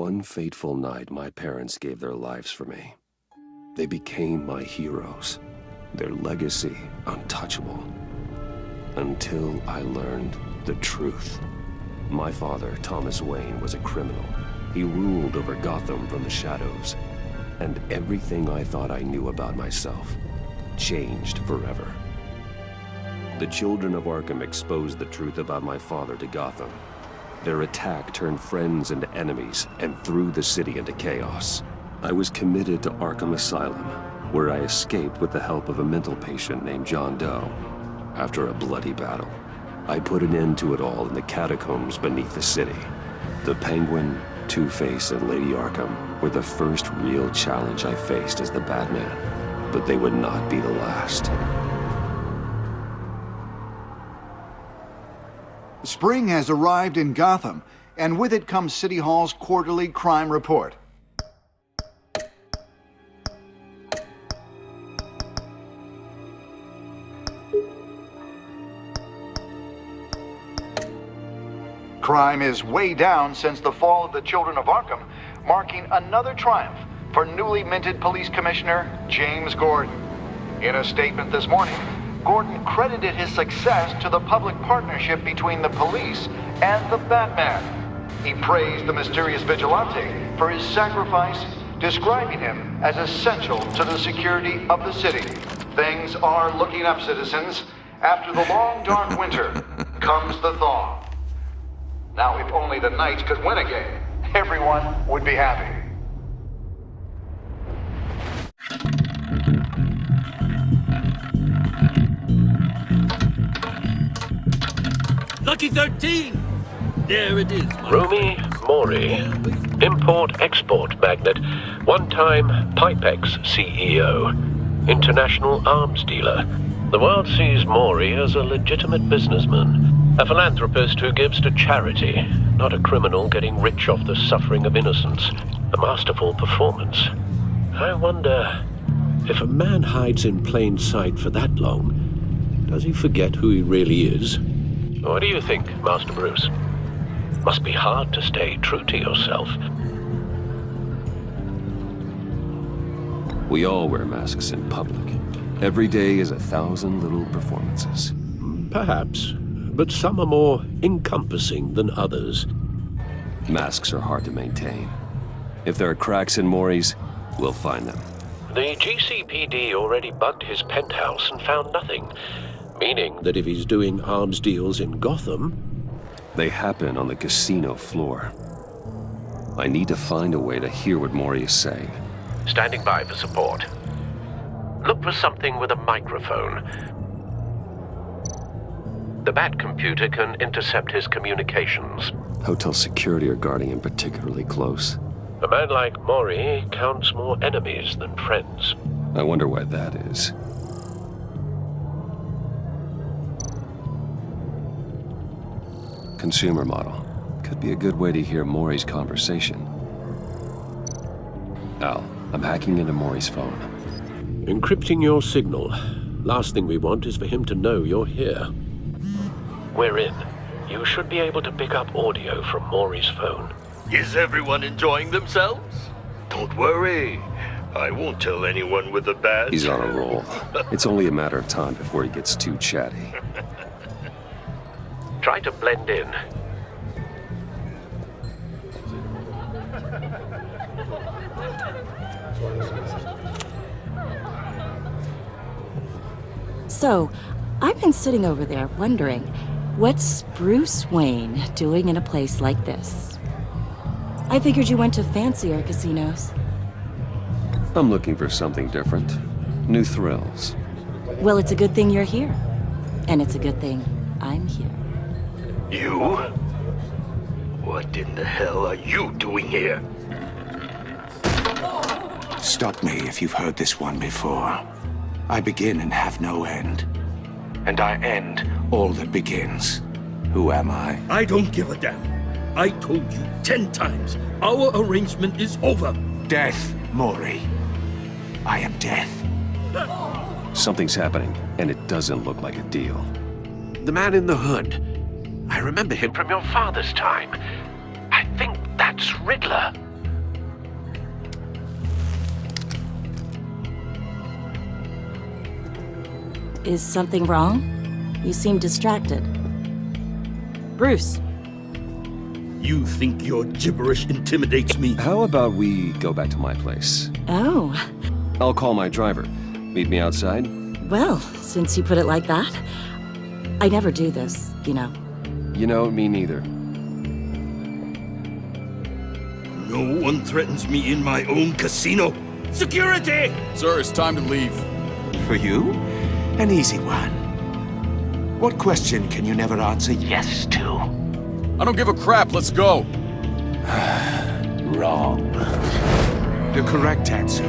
one fateful night, my parents gave their lives for me. They became my heroes, their legacy untouchable. Until I learned the truth. My father, Thomas Wayne, was a criminal. He ruled over Gotham from the shadows. And everything I thought I knew about myself changed forever. The children of Arkham exposed the truth about my father to Gotham. Their attack turned friends into enemies and threw the city into chaos. I was committed to Arkham Asylum, where I escaped with the help of a mental patient named John Doe. After a bloody battle, I put an end to it all in the catacombs beneath the city. The Penguin, Two-Face, and Lady Arkham were the first real challenge I faced as the Batman, but they would not be the last. Spring has arrived in Gotham, and with it comes City Hall's quarterly crime report. Crime is way down since the fall of the Children of Arkham, marking another triumph for newly minted Police Commissioner James Gordon. In a statement this morning, Gordon credited his success to the public partnership between the police and the Batman. He praised the mysterious vigilante for his sacrifice, describing him as essential to the security of the city. Things are looking up, citizens. After the long, dark winter comes the thaw. Now, if only the Knights could win again, everyone would be happy. Lucky 13! There it is. Romy Mori, import-export magnate, one-time Pipex CEO, international arms dealer. The world sees Mori as a legitimate businessman, a philanthropist who gives to charity, not a criminal getting rich off the suffering of innocence. A masterful performance. I wonder, if a man hides in plain sight for that long, does he forget who he really is? What do you think, Master Bruce? Must be hard to stay true to yourself. We all wear masks in public. Every day is 1,000 little performances. Perhaps, but some are more encompassing than others. Masks are hard to maintain. If there are cracks in Mori's, we'll find them. The GCPD already bugged his penthouse and found nothing. Meaning that if he's doing arms deals in Gotham... They happen on the casino floor. I need to find a way to hear what Mori is saying. Standing by for support. Look for something with a microphone. The Bat computer can intercept his communications. Hotel security are guarding him particularly close. A man like Mori counts more enemies than friends. I wonder why that is. Consumer model. Could be a good way to hear Mori's conversation. Al, I'm hacking into Mori's phone. Encrypting your signal. Last thing we want is for him to know you're here. We're in. You should be able to pick up audio from Mori's phone. Is everyone enjoying themselves? Don't worry. I won't tell anyone with the badge. He's on a roll. It's only a matter of time before he gets too chatty. Try to blend in. So, I've been sitting over there wondering, what's Bruce Wayne doing in a place like this? I figured you went to fancier casinos. I'm looking for something different. New thrills. Well, it's a good thing you're here. And it's a good thing I'm here. You? What in the hell are you doing here? Stop me if you've heard this one before. I begin and have no end. And I end all that begins. Who am I? I don't give a damn. I told you 10 times. Our arrangement is over. Death, Mori. I am death. Something's happening, and it doesn't look like a deal. The man in the hood. I remember him from your father's time. I think that's Riddler. Is something wrong? You seem distracted. Bruce. You think your gibberish intimidates me? How about we go back to my place? Oh, I'll call my driver. Meet me outside? well, since you put it like that. I never do this, you know. You know, me neither. No one threatens me in my own casino. Security! Sir, it's time to leave. For you? An easy one. What question can you never answer yes to? I don't give a crap, let's go. Wrong. The correct answer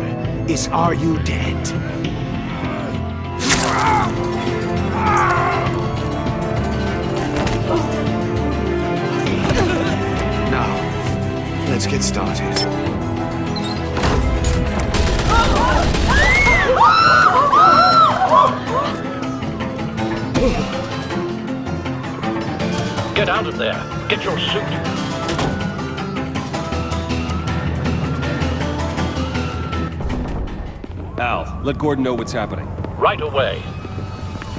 is, are you dead? Now, let's get started. Get out of there. Get your suit. Al, let Gordon know what's happening. Right away.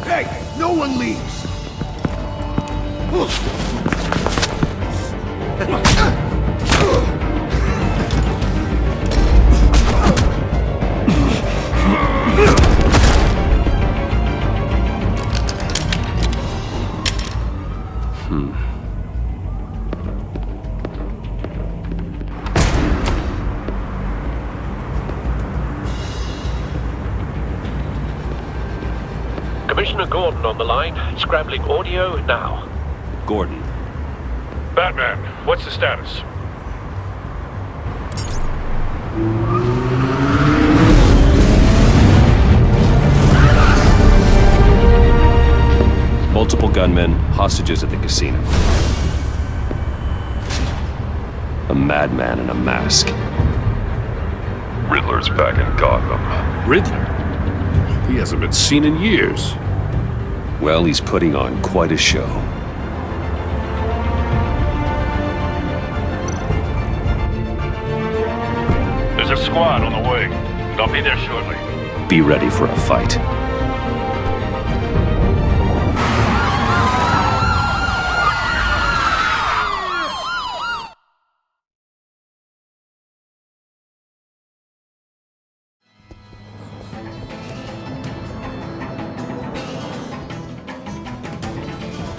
Hey, no one leaves! Commissioner Gordon on the line. Scrambling audio now. Gordon. Batman, what's the status? Multiple gunmen, hostages at the casino. A madman in a mask. Riddler's back in Gotham. Riddler? He hasn't been seen in years. Well, he's putting on quite a show. There's a squad on the way. They'll be there shortly. Be ready for a fight.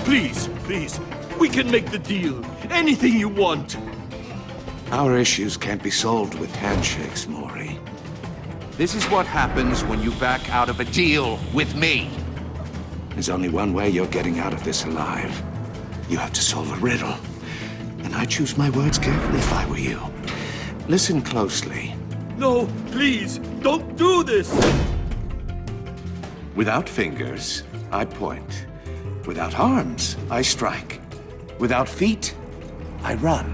Please, please, we can make the deal. Anything you want. Our issues can't be solved with handshakes, Maury. This is what happens when you back out of a deal with me. There's only one way you're getting out of this alive. You have to solve a riddle. And I choose my words carefully if I were you. Listen closely. No, please, don't do this. Without fingers, I point. Without arms, I strike. Without feet, I run.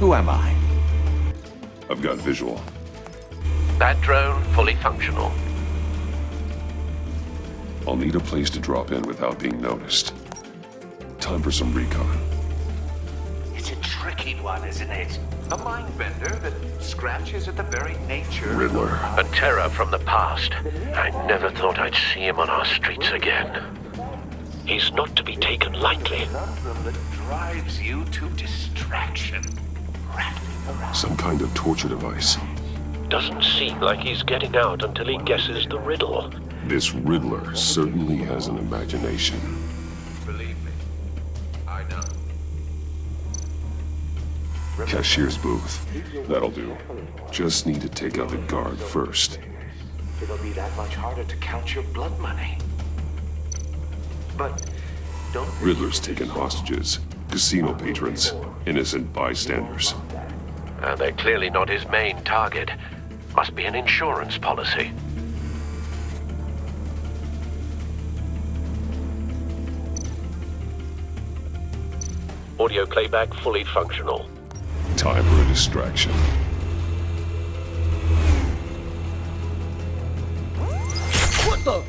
Who am I? I've got visual. That drone fully functional. I'll need a place to drop in without being noticed. Time for some recon. It's a tricky one, isn't it? A mind bender that scratches at the very nature. Riddler. A terror from the past. I never thought I'd see him on our streets again. He's not to be taken lightly. Conundrum that drives you to distraction. Rattling around. Some kind of torture device. Doesn't seem like he's getting out until he guesses the riddle. This Riddler certainly has an imagination. Believe me, I know. Cashier's booth. That'll do. Just need to take out the guard first. It'll be that much harder to count your blood money. But don't... Riddler's taken hostages. Casino patrons. Innocent bystanders. They're clearly not his main target. Must be an insurance policy. Audio playback fully functional. Time for a distraction. What the?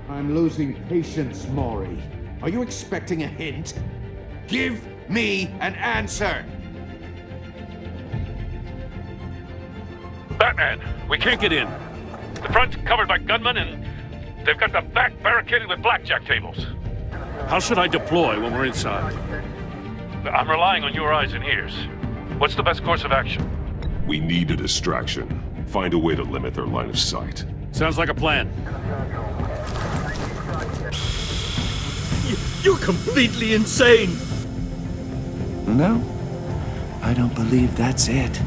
I'm losing patience, Maury. Are you expecting a hint? Give me an answer! Batman, we can't get in. The front's covered by gunmen, and they've got the back barricaded with blackjack tables. How should I deploy when we're inside? I'm relying on your eyes and ears. What's the best course of action? We need a distraction. Find a way to limit their line of sight. Sounds like a plan. You're completely insane! No, I don't believe that's it.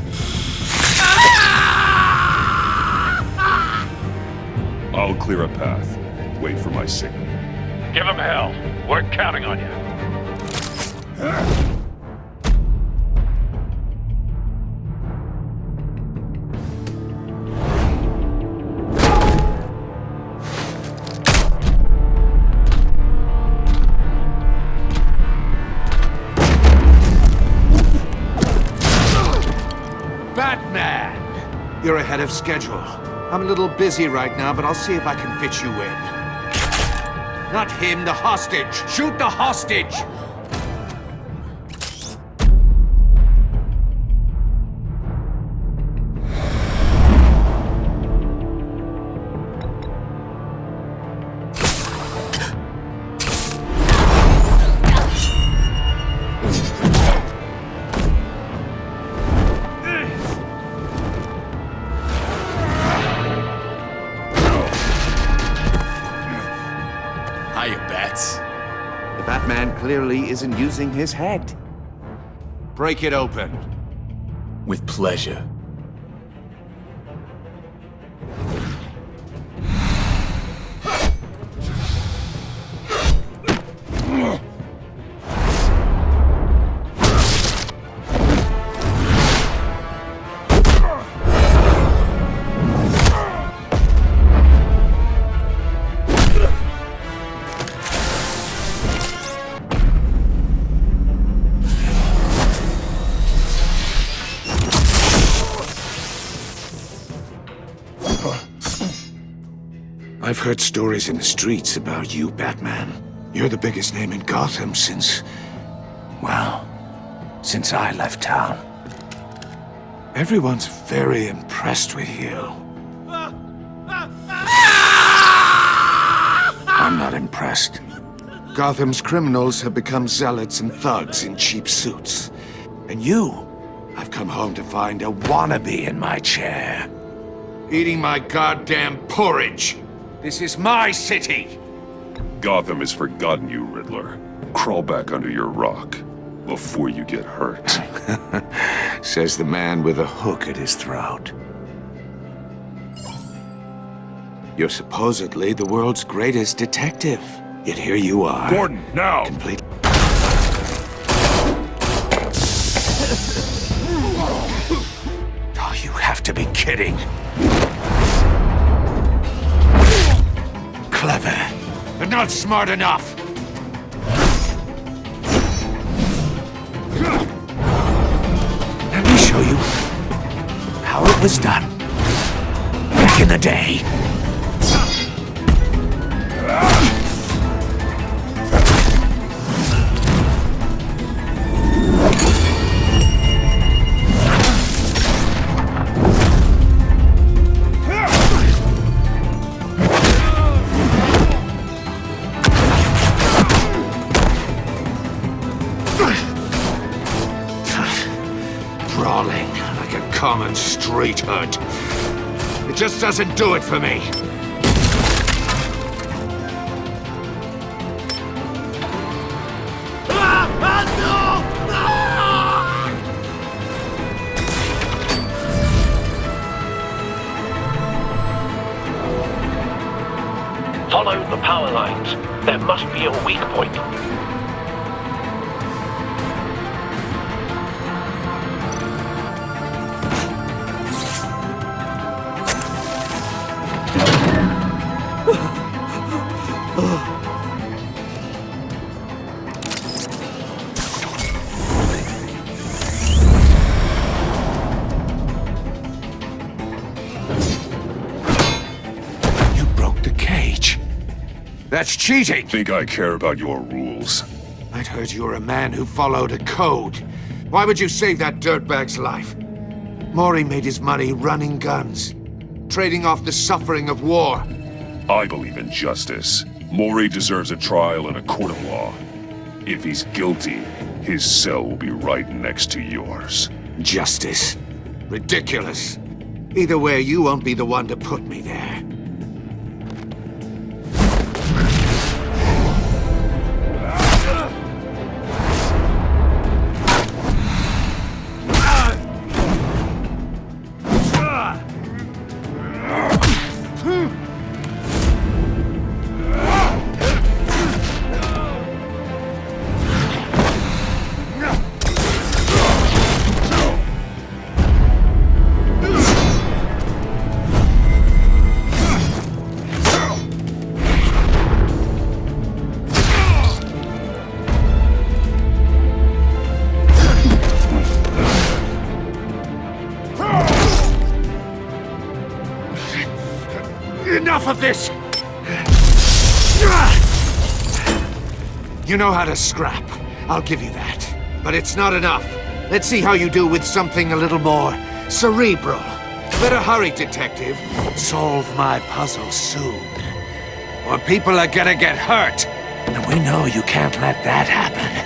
I'll clear a path. Wait for my signal. Give him hell. We're counting on you. Batman! You're ahead of schedule. I'm a little busy right now, but I'll see if I can fit you in. Not him, the hostage! Shoot the hostage! The Batman clearly isn't using his head. Break it open. With pleasure. I've heard stories in the streets about you, Batman. You're the biggest name in Gotham since... well, since I left town. Everyone's very impressed with you. I'm not impressed. Gotham's criminals have become zealots and thugs in cheap suits. And you, I've come home to find a wannabe in my chair. Eating my goddamn porridge. This is my city! Gotham has forgotten you, Riddler. Crawl back under your rock before you get hurt. Says the man with a hook at his throat. You're supposedly the world's greatest detective. Yet here you are. Gordon, now! Complete. Oh, you have to be kidding. Clever, but not smart enough. Let me show you how it was done back in the day. Brawling like a common street hood. It just doesn't do it for me. Follow the power lines. There must be a weak point. You broke the cage. That's cheating! Think I care about your rules? I'd heard you were a man who followed a code. Why would you save that dirtbag's life? Maury made his money running guns, trading off the suffering of war. I believe in justice. Maury deserves a trial in a court of law. If he's guilty, his cell will be right next to yours. Justice? Ridiculous. Either way, you won't be the one to put me there. Enough of this! You know how to scrap. I'll give you that. But it's not enough. Let's see how you do with something a little more cerebral. Better hurry, detective. Solve my puzzle soon. Or people are gonna get hurt. And we know you can't let that happen.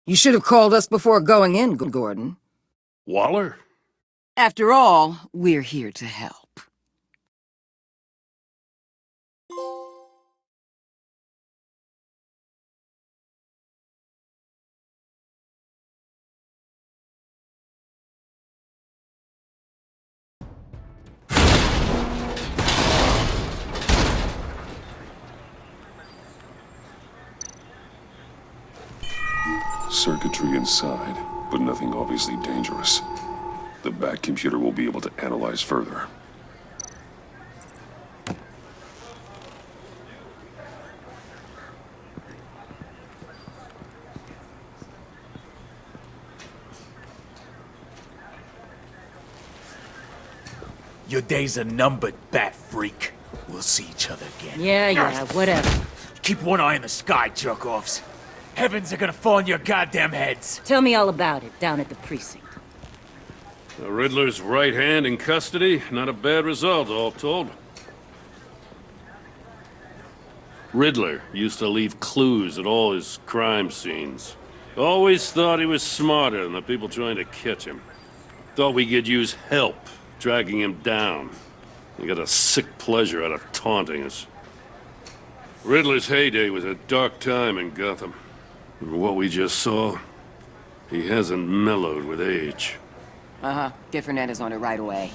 You should have called us before going in, Gordon. Waller? After all, we're here to help. Circuitry inside, but nothing obviously dangerous. The back computer will be able to analyze further. Your days are numbered, bat freak. We'll see each other again. Yeah, whatever. Keep one eye in the sky, jerk-offs. Heavens are gonna fall on your goddamn heads. Tell me all about it down at the precinct. The Riddler's right hand in custody. Not a bad result, all told. Riddler used to leave clues at all his crime scenes. Always thought he was smarter than the people trying to catch him. Thought we could use help dragging him down. He got a sick pleasure out of taunting us. Riddler's heyday was a dark time in Gotham. What we just saw, he hasn't mellowed with age. Uh-huh. Get Fernandez on it right away.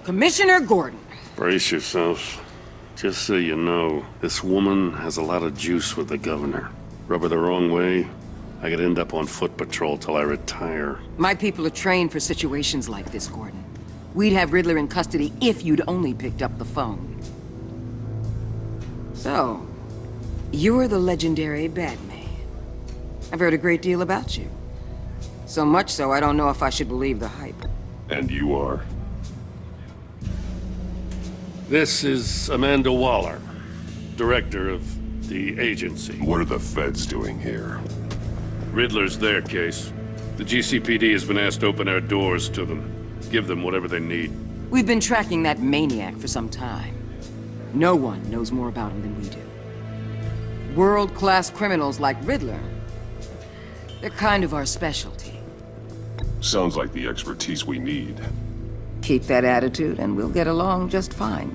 Commissioner Gordon. Brace yourselves. Just so you know, this woman has a lot of juice with the governor. Rub her the wrong way, I could end up on foot patrol till I retire. My people are trained for situations like this, Gordon. We'd have Riddler in custody if you'd only picked up the phone. So, you're the legendary Batman. I've heard a great deal about you. So much so, I don't know if I should believe the hype. And you are? This is Amanda Waller, director of the agency. What are the feds doing here? Riddler's their case. The GCPD has been asked to open our doors to them. Give them whatever they need. We've been tracking that maniac for some time. No one knows more about him than we do. World-class criminals like Riddler, they're kind of our specialty. Sounds like the expertise we need. Keep that attitude and we'll get along just fine.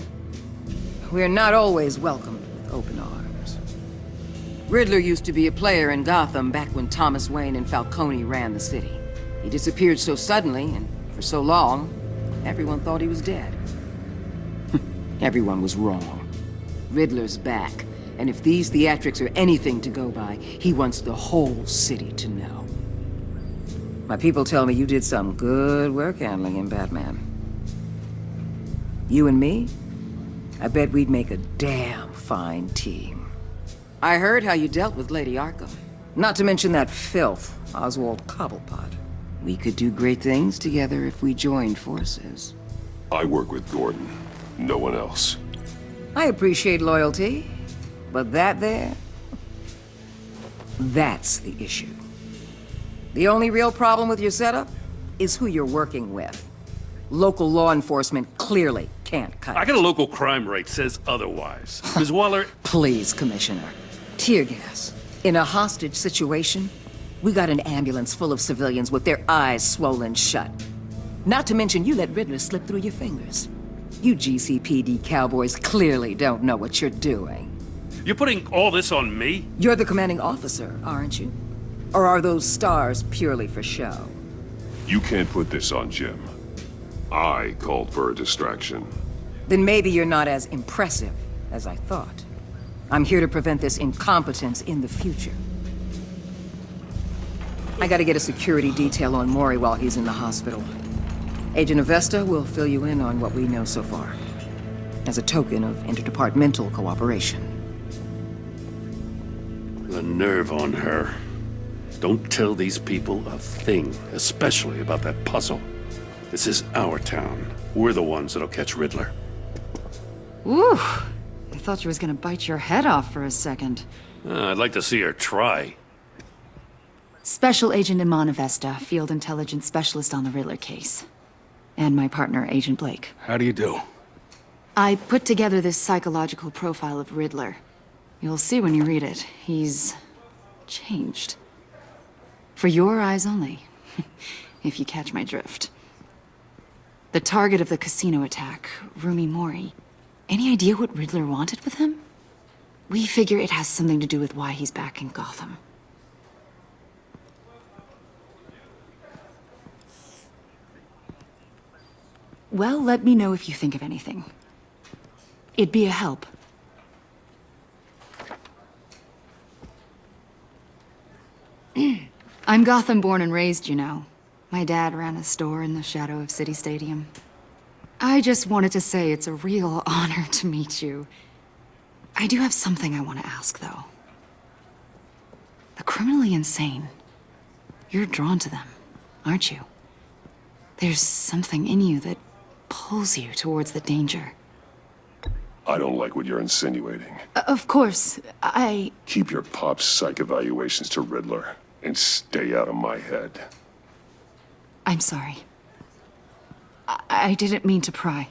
We're not always welcomed with open arms. Riddler used to be a player in Gotham back when Thomas Wayne and Falcone ran the city. He disappeared so suddenly and for so long, everyone thought he was dead. Everyone was wrong. Riddler's back, and if these theatrics are anything to go by, he wants the whole city to know. My people tell me you did some good work handling him, Batman. You and me? I bet we'd make a damn fine team. I heard how you dealt with Lady Arkham. Not to mention that filth, Oswald Cobblepot. We could do great things together if we joined forces. I work with Gordon. No one else. I appreciate loyalty, but that there... that's the issue. The only real problem with your setup is who you're working with. Local law enforcement clearly can't cut it. I got a local crime rate says otherwise. Ms. Waller... Please, Commissioner. Tear gas. In a hostage situation, we got an ambulance full of civilians with their eyes swollen shut. Not to mention you let Riddler slip through your fingers. You GCPD cowboys clearly don't know what you're doing. You're putting all this on me? You're the commanding officer, aren't you? Or are those stars purely for show? You can't put this on Jim. I called for a distraction. Then maybe you're not as impressive as I thought. I'm here to prevent this incompetence in the future. I gotta get a security detail on Maury while he's in the hospital. Agent Avesta will fill you in on what we know so far, as a token of interdepartmental cooperation. The nerve on her. Don't tell these people a thing, especially about that puzzle. This is our town. We're the ones that'll catch Riddler. Ooh, I thought she was gonna bite your head off for a second. I'd like to see her try. Special Agent Iman Avesta, Field Intelligence Specialist on the Riddler case. And my partner, Agent Blake. How do you do? I put together this psychological profile of Riddler. You'll see when you read it. He's... changed. For your eyes only, if you catch my drift. The target of the casino attack, Rumi Mori. Any idea what Riddler wanted with him? We figure it has something to do with why he's back in Gotham. Well, let me know if you think of anything. It'd be a help. I'm Gotham born and raised, you know. My dad ran a store in the shadow of City Stadium. I just wanted to say it's a real honor to meet you. I do have something I want to ask, though. The criminally insane. You're drawn to them, aren't you? There's something in you that pulls you towards the danger. I don't like what you're insinuating. Of course, I... Keep your pop's psych evaluations to Riddler, and stay out of my head. I'm sorry. I didn't mean to pry.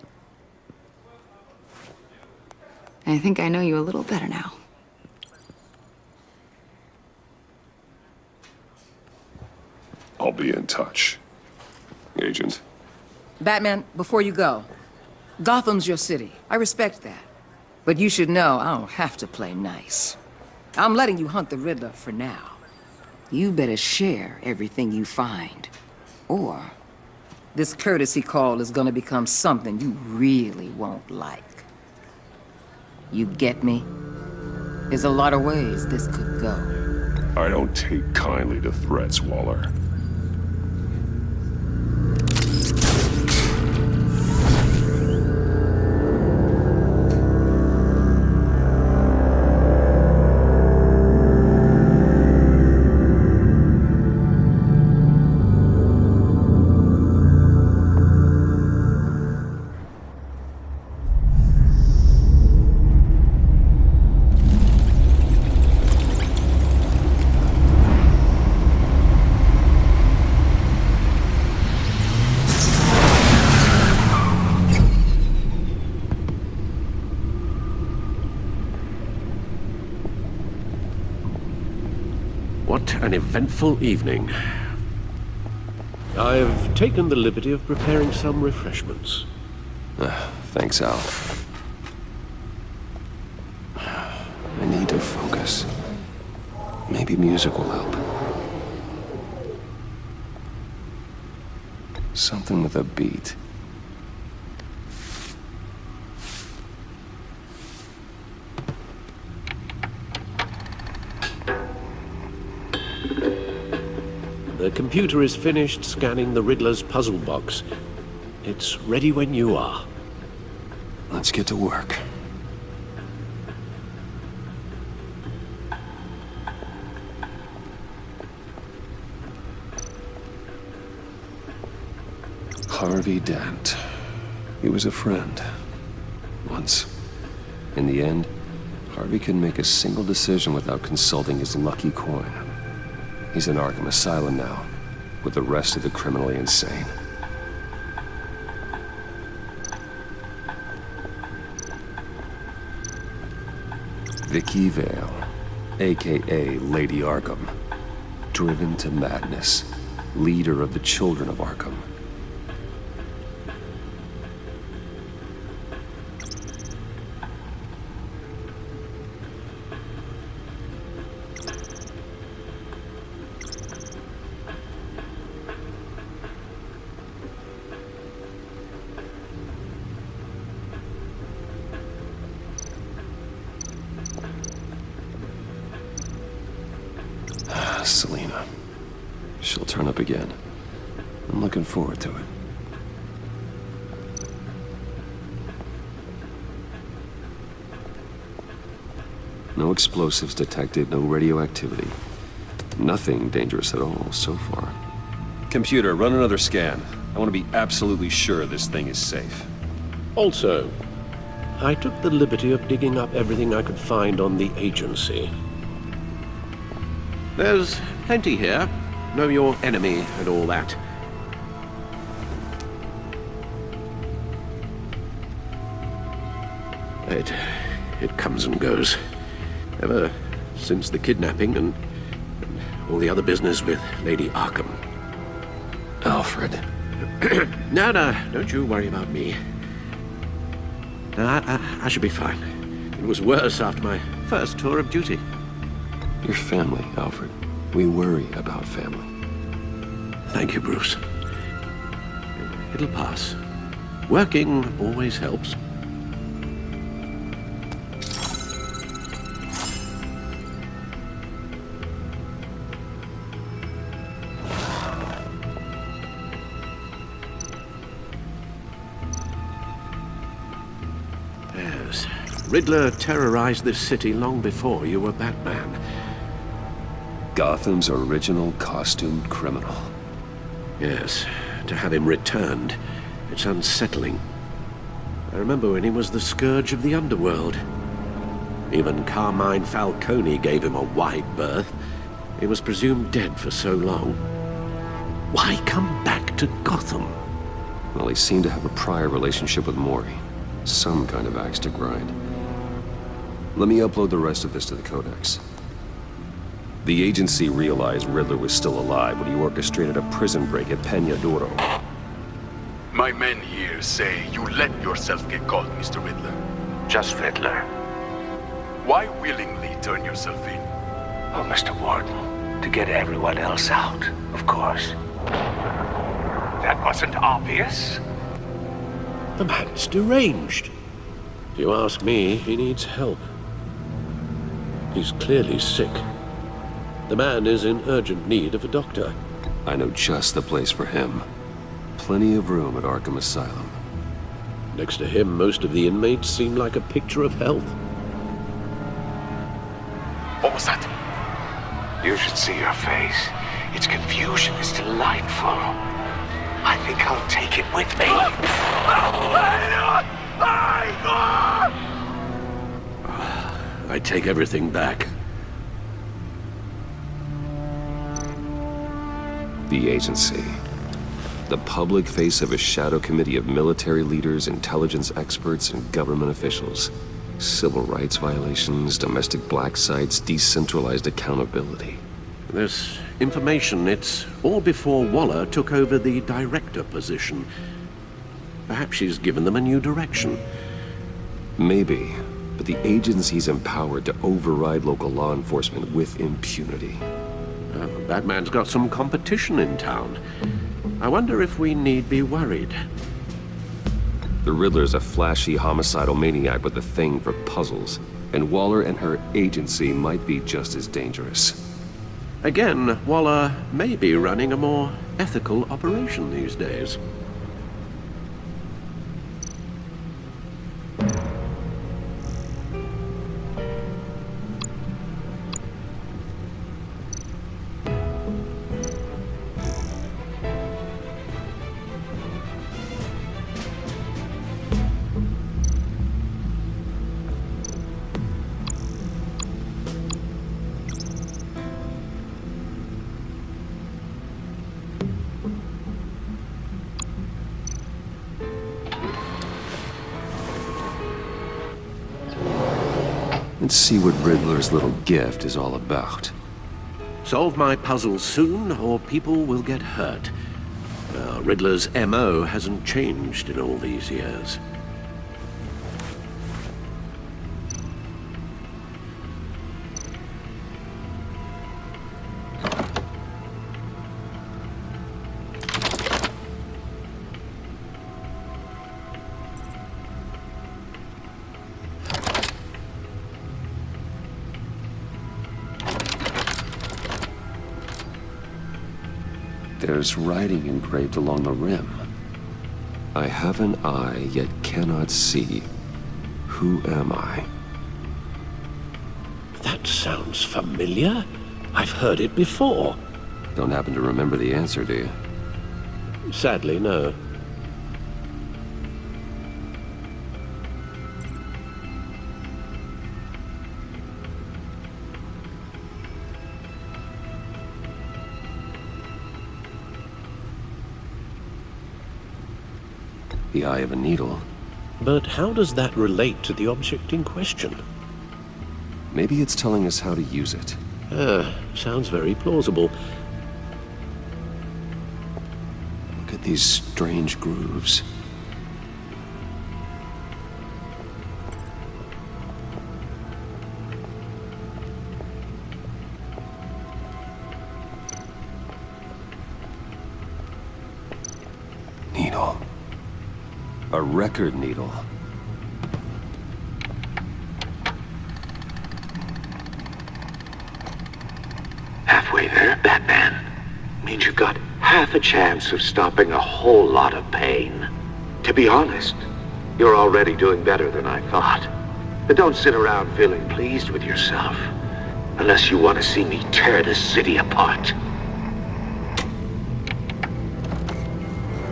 I think I know you a little better now. I'll be in touch. Agent. Batman, before you go, Gotham's your city. I respect that. But you should know I don't have to play nice. I'm letting you hunt the Riddler for now. You better share everything you find. Or this courtesy call is gonna become something you really won't like. You get me? There's a lot of ways this could go. I don't take kindly to threats, Waller. What an eventful evening. I've taken the liberty of preparing some refreshments. Thanks, Al. I need to focus. Maybe music will help. Something with a beat. The computer is finished scanning the Riddler's puzzle box. It's ready when you are. Let's get to work. Harvey Dent. He was a friend. Once. In the end, Harvey couldn't make a single decision without consulting his lucky coin. He's in Arkham Asylum now, with the rest of the criminally insane. Vicky Vale, a.k.a. Lady Arkham. Driven to madness. Leader of the Children of Arkham. Selina. She'll turn up again. I'm looking forward to it. No explosives detected, no radioactivity. Nothing dangerous at all so far. Computer, run another scan. I want to be absolutely sure this thing is safe. Also, I took the liberty of digging up everything I could find on the agency. There's plenty here. Know your enemy and all that. It comes and goes. Ever since the kidnapping and all the other business with Lady Arkham. Alfred. No, don't you worry about me. No, I should be fine. It was worse after my first tour of duty. Your family, Alfred. We worry about family. Thank you, Bruce. It'll pass. Working always helps. Yes. Riddler terrorized this city long before you were Batman. Gotham's original costumed criminal. Yes, to have him returned, it's unsettling. I remember when he was the scourge of the underworld. Even Carmine Falcone gave him a wide berth. He was presumed dead for so long. Why come back to Gotham? Well, he seemed to have a prior relationship with Mori. Some kind of axe to grind. Let me upload the rest of this to the Codex. The agency realized Riddler was still alive when he orchestrated a prison break at Peña Duro. My men here say you let yourself get caught, Mr. Riddler. Just Riddler. Why willingly turn yourself in? Oh, Mr. Warden, to get everyone else out, of course. That wasn't obvious. The man's deranged. If you ask me, he needs help. He's clearly sick. The man is in urgent need of a doctor. I know just the place for him. Plenty of room at Arkham Asylum. Next to him, most of the inmates seem like a picture of health. What was that? You should see your face. Its confusion is delightful. I think I'll take it with me. I take everything back. The agency. The public face of a shadow committee of military leaders, intelligence experts, and government officials. Civil rights violations, domestic black sites, decentralized accountability. This information, it's all before Waller took over the director position. Perhaps she's given them a new direction. Maybe, but the agency's empowered to override local law enforcement with impunity. Batman's got some competition in town. I wonder if we need be worried. The Riddler's a flashy homicidal maniac with a thing for puzzles, and Waller and her agency might be just as dangerous. Again, Waller may be running a more ethical operation these days. Let's see what Riddler's little gift is all about. Solve my puzzle soon, or people will get hurt. Riddler's MO hasn't changed in all these years. There's writing engraved along the rim. I have an eye, yet cannot see. Who am I? That sounds familiar. I've heard it before. Don't happen to remember the answer, do you? Sadly, no. The eye of a needle. But how does that relate to the object in question? Maybe it's telling us how to use it. Sounds very plausible. Look at these strange grooves. Needle. A record needle. Halfway there, Batman. Means you've got half a chance of stopping a whole lot of pain. To be honest, you're already doing better than I thought. But don't sit around feeling pleased with yourself. Unless you want to see me tear this city apart.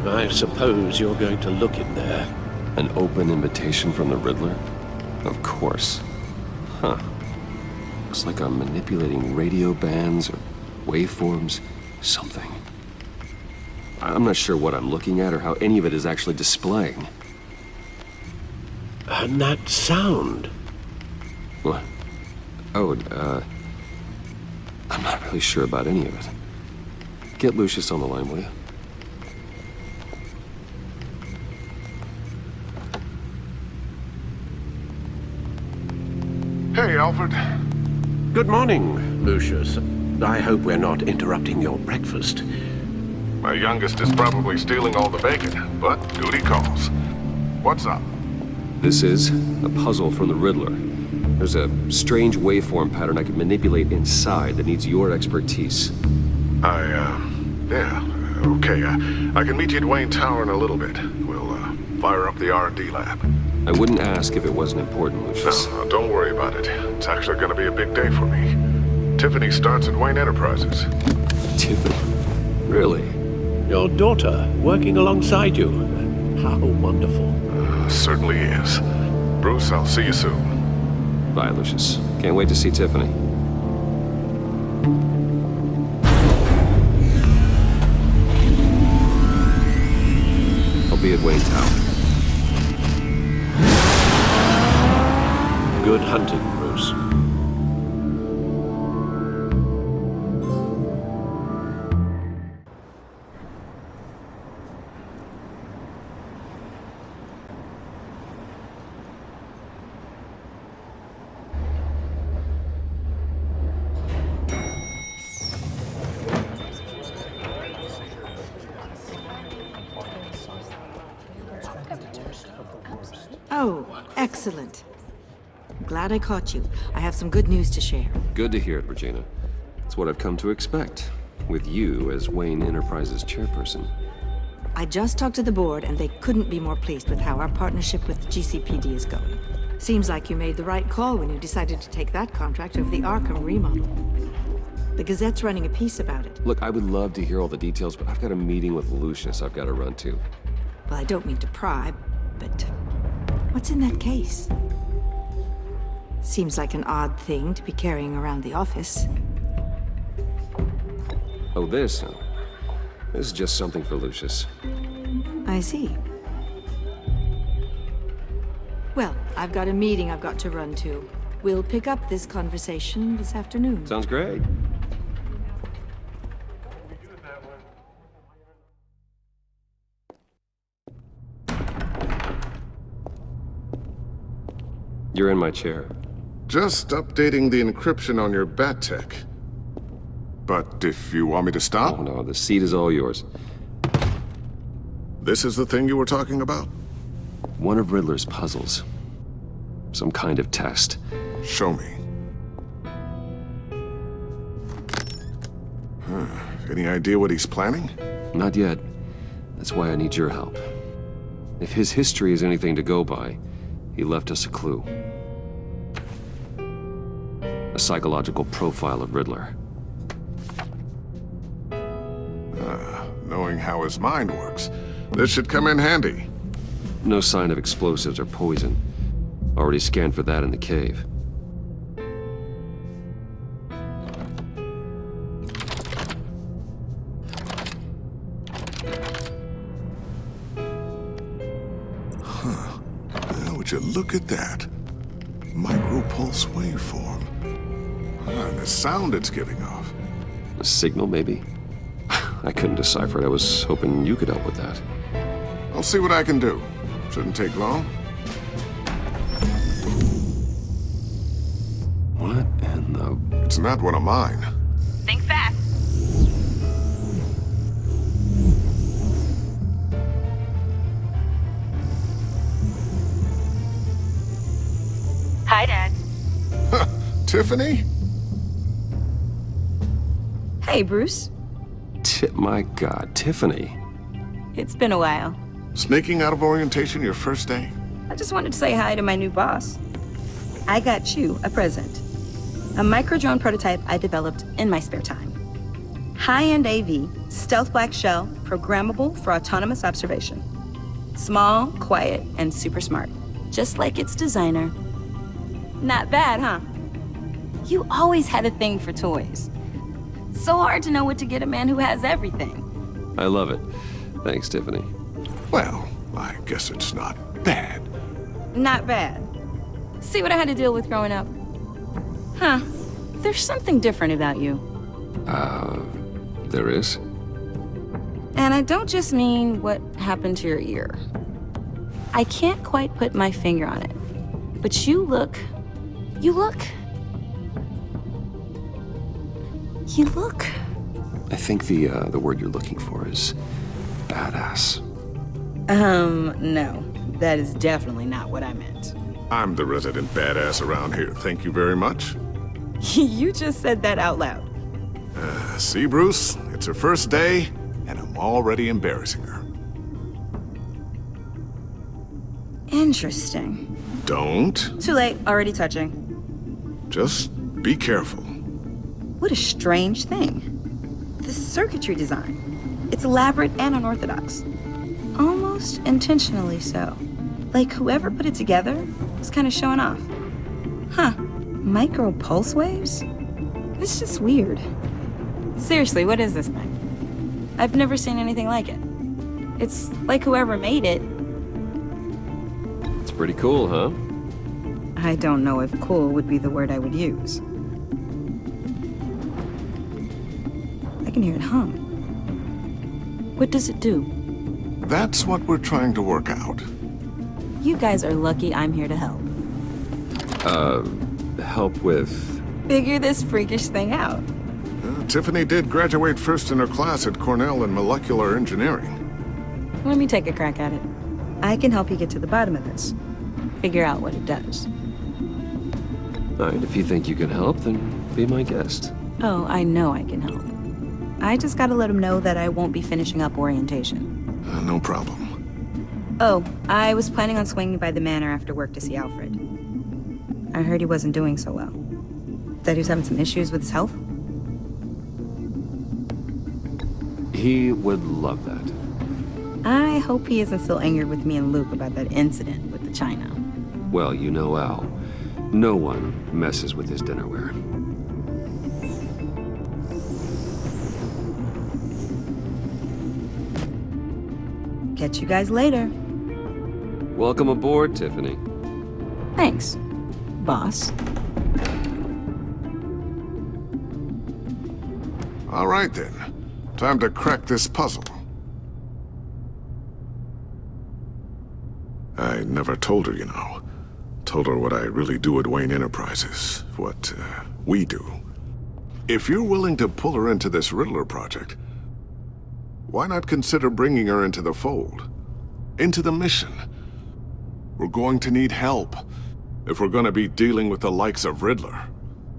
I suppose you're going to look in there. An open invitation from the Riddler? Of course. Huh. Looks like I'm manipulating radio bands or waveforms, something. I'm not sure what I'm looking at or how any of it is actually displaying. And that sound? What? Oh, I'm not really sure about any of it. Get Lucius on the line, will you? Hey, Alfred. Good morning, Lucius. I hope we're not interrupting your breakfast. My youngest is probably stealing all the bacon, but duty calls. What's up? This is a puzzle from the Riddler. There's a strange waveform pattern I can manipulate inside that needs your expertise. Yeah, okay. I can meet you at Wayne Tower in a little bit. We'll, fire up the R&D lab. I wouldn't ask if it wasn't important, Lucius. No, don't worry about it. It's actually gonna be a big day for me. Tiffany starts at Wayne Enterprises. Tiffany? Really? Your daughter, working alongside you. How wonderful. Certainly is. Bruce, I'll see you soon. Bye, Lucius. Can't wait to see Tiffany. I'll be at Wayne Tower. Good hunting, Bruce. Oh, excellent. Glad I caught you. I have some good news to share. Good to hear it, Regina. It's what I've come to expect, with you as Wayne Enterprises chairperson. I just talked to the board, and they couldn't be more pleased with how our partnership with GCPD is going. Seems like you made the right call when you decided to take that contract over the Arkham remodel. The Gazette's running a piece about it. Look, I would love to hear all the details, but I've got a meeting with Lucius I've got to run to. Well, I don't mean to pry, but what's in that case? Seems like an odd thing to be carrying around the office. Oh, this, huh? This is just something for Lucius. I see. Well, I've got a meeting I've got to run to. We'll pick up this conversation this afternoon. Sounds great. You're in my chair. Just updating the encryption on your Bat-Tech. But if you want me to stop? Oh, no, the seat is all yours. This is the thing you were talking about? One of Riddler's puzzles. Some kind of test. Show me. Any idea what he's planning? Not yet. That's why I need your help. If his history is anything to go by, he left us a clue. A psychological profile of Riddler. Knowing how his mind works, this should come in handy. No sign of explosives or poison. Already scanned for that in the cave. Now, would you look at that? Micro-pulse waveform. And the sound it's giving off. A signal, maybe? I couldn't decipher it. I was hoping you could help with that. I'll see what I can do. Shouldn't take long. What in the... It's not one of mine. Think fast. Hi, Dad. Tiffany? Hey, Bruce. My God, Tiffany. It's been a while. Sneaking out of orientation your first day? I just wanted to say hi to my new boss. I got you a present. A micro-drone prototype I developed in my spare time. High-end AV, stealth black shell, programmable for autonomous observation. Small, quiet, and super smart. Just like its designer. Not bad, huh? You always had a thing for toys. So hard to know what to get a man who has everything. I love it. Thanks, Tiffany. Well, I guess it's not bad. Not bad. See what I had to deal with growing up? Huh. There's something different about you. There is? And I don't just mean what happened to your ear. I can't quite put my finger on it. But you look... I think the word you're looking for is badass. No. That is definitely not what I meant. I'm the resident badass around here. Thank you very much. You just said that out loud. See, Bruce? It's her first day, and I'm already embarrassing her. Interesting. Don't. Too late. Already touching. Just be careful. What a strange thing. The circuitry design. It's elaborate and unorthodox. Almost intentionally so. Like whoever put it together was kind of showing off. Huh. Micro pulse waves? It's just weird. Seriously, what is this thing? I've never seen anything like it. It's like whoever made it. It's pretty cool, huh? I don't know if cool would be the word I would use. I can hear it hum. What does it do? That's what we're trying to work out. You guys are lucky I'm here to help. Help with... Figure this freakish thing out. Tiffany did graduate first in her class at Cornell in molecular engineering. Let me take a crack at it. I can help you get to the bottom of this. Figure out what it does. All right, if you think you can help, then be my guest. Oh, I know I can help. I just gotta let him know that I won't be finishing up orientation. No problem. Oh, I was planning on swinging by the manor after work to see Alfred. I heard he wasn't doing so well. That he was having some issues with his health? He would love that. I hope he isn't still angered with me and Luke about that incident with the china. Well, you know Al. No one messes with his dinnerware. Catch you guys later. Welcome aboard, Tiffany. Thanks, boss. All right then. Time to crack this puzzle. I never told her, you know. Told her what I really do at Wayne Enterprises. What, we do. If you're willing to pull her into this Riddler project, why not consider bringing her into the fold? Into the mission? We're going to need help if we're going to be dealing with the likes of Riddler.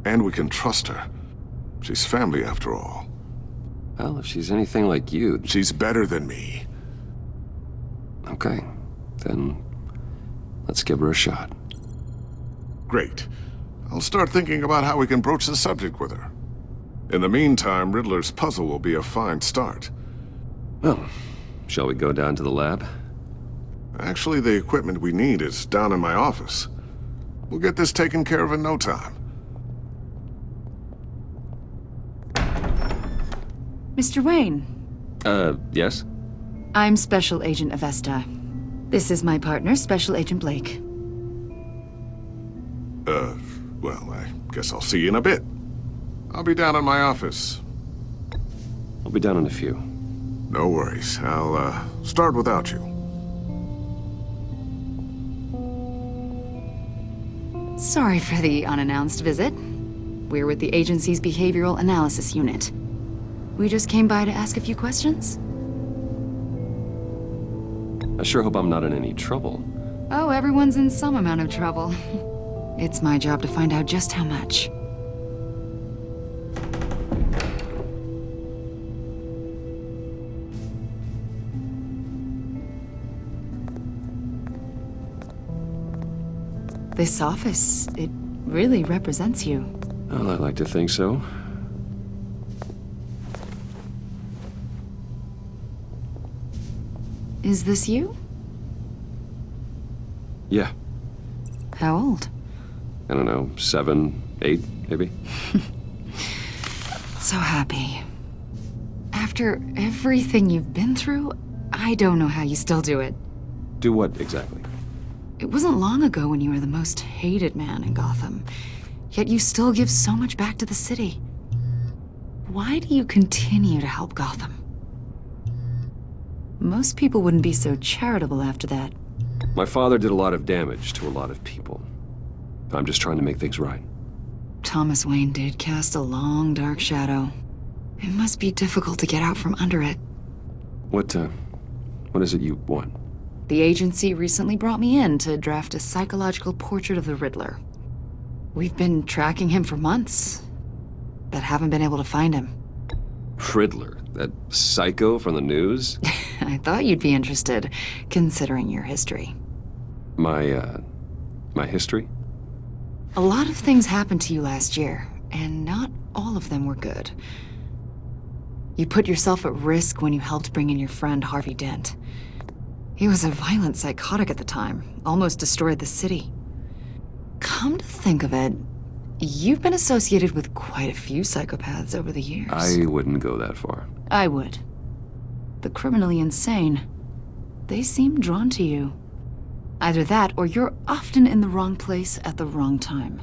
And we can trust her. She's family after all. Well, if she's anything like you... She's better than me. Okay, then let's give her a shot. Great. I'll start thinking about how we can broach the subject with her. In the meantime, Riddler's puzzle will be a fine start. Well, shall we go down to the lab? Actually, the equipment we need is down in my office. We'll get this taken care of in no time. Mr. Wayne. Yes? I'm Special Agent Avesta. This is my partner, Special Agent Blake. Well, I guess I'll see you in a bit. I'll be down in my office. I'll be down in a few. No worries. I'll, start without you. Sorry for the unannounced visit. We're with the agency's behavioral analysis unit. We just came by to ask a few questions. I sure hope I'm not in any trouble. Oh, everyone's in some amount of trouble. It's my job to find out just how much. This office, it really represents you. Well, I like to think so. Is this you? Yeah. How old? I don't know, 7, 8, maybe? So happy. After everything you've been through, I don't know how you still do it. Do what exactly? It wasn't long ago when you were the most hated man in Gotham, yet you still give so much back to the city. Why do you continue to help Gotham? Most people wouldn't be so charitable after that. My father did a lot of damage to a lot of people. I'm just trying to make things right. Thomas Wayne did cast a long, dark shadow. It must be difficult to get out from under it. What is it you want? The agency recently brought me in to draft a psychological portrait of the Riddler. We've been tracking him for months, but haven't been able to find him. Riddler? That psycho from the news? I thought you'd be interested, considering your history. My history? A lot of things happened to you last year, and not all of them were good. You put yourself at risk when you helped bring in your friend Harvey Dent. He was a violent psychotic at the time, almost destroyed the city. Come to think of it, you've been associated with quite a few psychopaths over the years. I wouldn't go that far. I would. The criminally insane. They seem drawn to you. Either that, or you're often in the wrong place at the wrong time.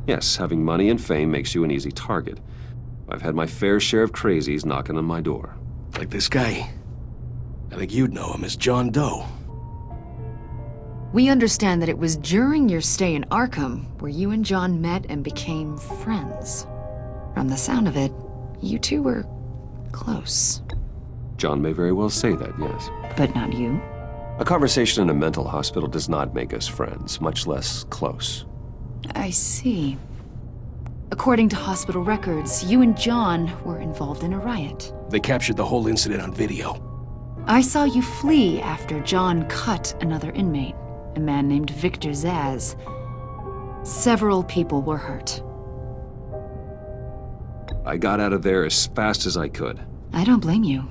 Yes, having money and fame makes you an easy target. I've had my fair share of crazies knocking on my door. Like this guy. I think you'd know him as John Doe. We understand that it was during your stay in Arkham where you and John met and became friends. From the sound of it, you two were close. John may very well say that, yes. But not you? A conversation in a mental hospital does not make us friends, much less close. I see. According to hospital records, you and John were involved in a riot. They captured the whole incident on video. I saw you flee after John cut another inmate, a man named Victor Zaz. Several people were hurt. I got out of there as fast as I could. I don't blame you.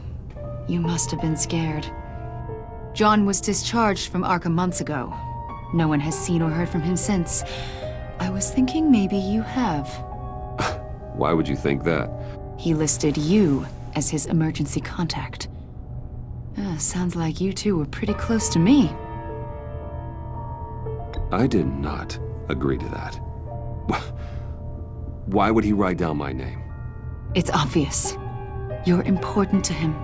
You must have been scared. John was discharged from Arkham months ago. No one has seen or heard from him since. I was thinking maybe you have. Why would you think that? He listed you as his emergency contact. Sounds like you two were pretty close to me. I did not agree to that. Why would he write down my name? It's obvious. You're important to him.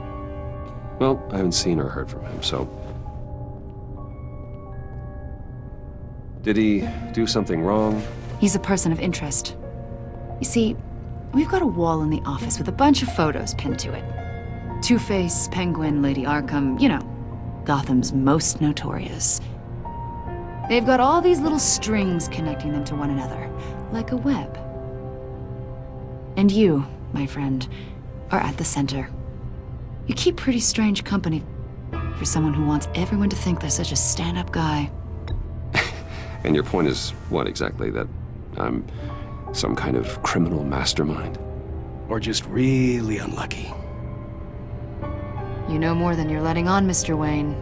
Well, I haven't seen or heard from him, so... Did he do something wrong? He's a person of interest. You see, we've got a wall in the office with a bunch of photos pinned to it. Two-Face, Penguin, Lady Arkham, you know, Gotham's most notorious. They've got all these little strings connecting them to one another, like a web. And you, my friend, are at the center. You keep pretty strange company for someone who wants everyone to think they're such a stand-up guy. And your point is what exactly? That I'm some kind of criminal mastermind? Or just really unlucky? You know more than you're letting on, Mr. Wayne.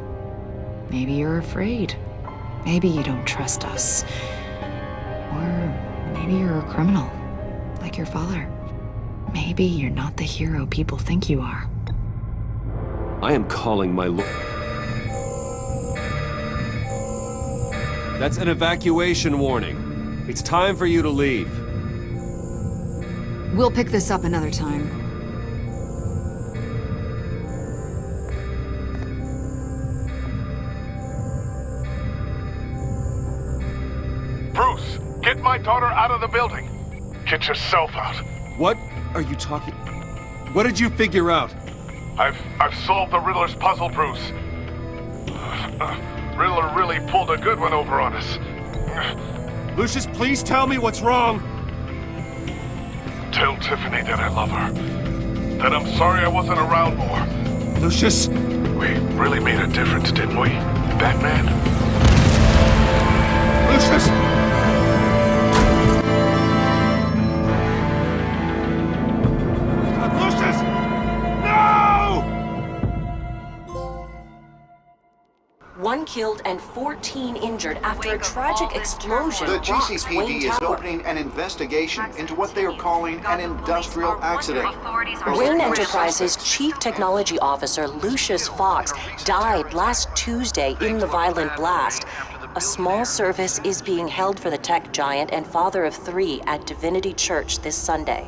Maybe you're afraid. Maybe you don't trust us. Or maybe you're a criminal, like your father. Maybe you're not the hero people think you are. I am calling my That's an evacuation warning. It's time for you to leave. We'll pick this up another time. Bruce, get my daughter out of the building. Get yourself out. What are you talking? What did you figure out? I've solved the Riddler's puzzle, Bruce. Riddler really pulled a good one over on us. Lucius, please tell me what's wrong. Tell Tiffany that I love her. That I'm sorry I wasn't around more. Lucius! We really made a difference, didn't we, Batman? Lucius! One killed and 14 injured after a tragic explosion. The rocks GCPD Wayne is Tower. opening an investigation into what they are calling an industrial accident. Wayne Enterprises' Chief Technology Officer Lucius Fox died last Tuesday in the violent blast. A small service is being held for the tech giant and father of 3 at Divinity Church this Sunday.